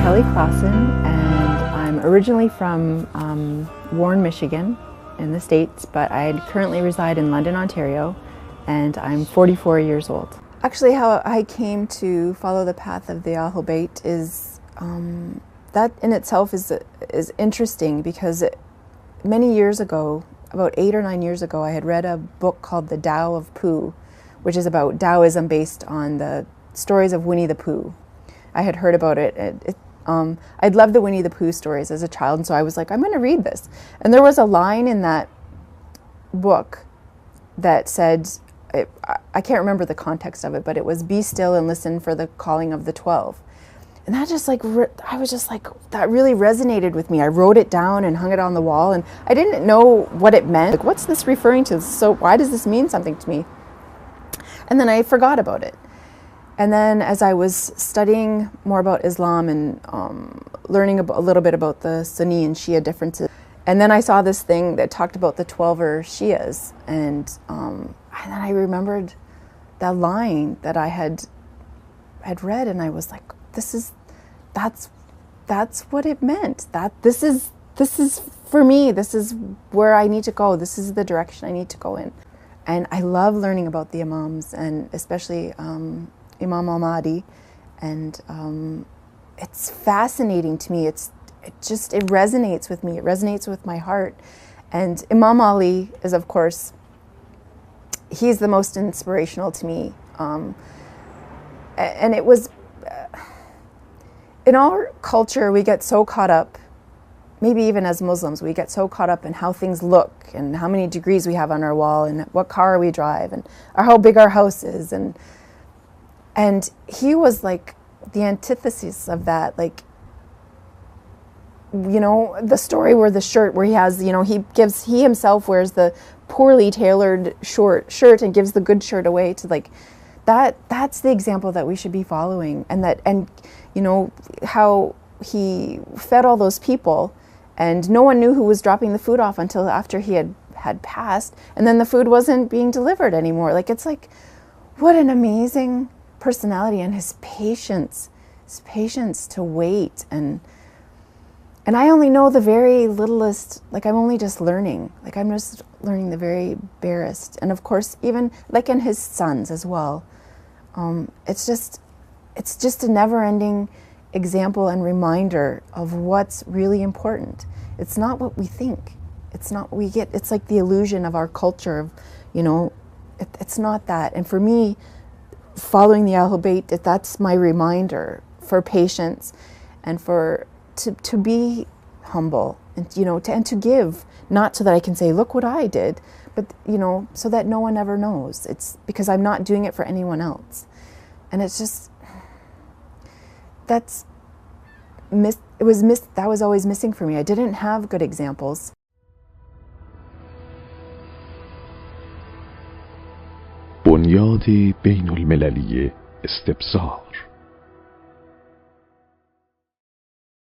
And I'm originally from Warren, Michigan in the States, but I currently reside in London, Ontario, and I'm 44 years old. Actually, how I came to follow the path of the Ahl Bayt is, that in itself is interesting because many years ago, about 8 or 9 years ago, I had read a book called The Tao of Pooh, which is about Taoism based on the stories of Winnie the Pooh. I had heard about it. I'd loved the Winnie the Pooh stories as a child, and so I was like, I'm going to read this. And there was a line in that book that said, I can't remember the context of it, but it was, "Be still and listen for the calling of the 12." And that just like, I was just like, that really resonated with me. I wrote it down and hung it on the wall, and I didn't know what it meant. Like, what's this referring to? So why does this mean something to me? And then I forgot about it. And then as I was studying more about Islam and learning a little bit about the Sunni and Shia differences, and then I saw this thing that talked about the 12er Shias, and then I remembered that line that I had read, and I was like, that's what it meant. That this is for me. This is where I need to go. This is the direction I need to go in. And I love learning about the Imams, and especially Imam al-Mahdi, and it's fascinating to me. It resonates with me. It resonates with my heart. And Imam Ali is, of course, he's the most inspirational to me. And it was, in our culture, we get so caught up, maybe even as Muslims, we get so caught up in how things look and how many degrees we have on our wall and what car we drive and or how big our house is. And he was like the antithesis of that. Like, you know, the story where the shirt, where he has, you know, he himself wears the poorly tailored shirt and gives the good shirt away to, like, that's the example that we should be following. And you know, how he fed all those people and no one knew who was dropping the food off until after he had passed, and then the food wasn't being delivered anymore. Like, it's like, what an amazing personality, and his patience to wait. And I only know the very littlest, like, I'm only just learning. Like, I'm just learning the very barest. And of course, even like in his sons as well. It's just a never-ending example and reminder of what's really important. It's not what we think. It's not what we get. It's like the illusion of our culture of, you know, it's not that. And for me, following the Ahl Bayt, that's my reminder for patience and to be humble, and, you know, and to give, not so that I can say, look what I did, but, you know, so that no one ever knows. It's because I'm not doing it for anyone else. And it's just, that was always missing for me. I didn't have good examples. بنیاد بین المللی استبصار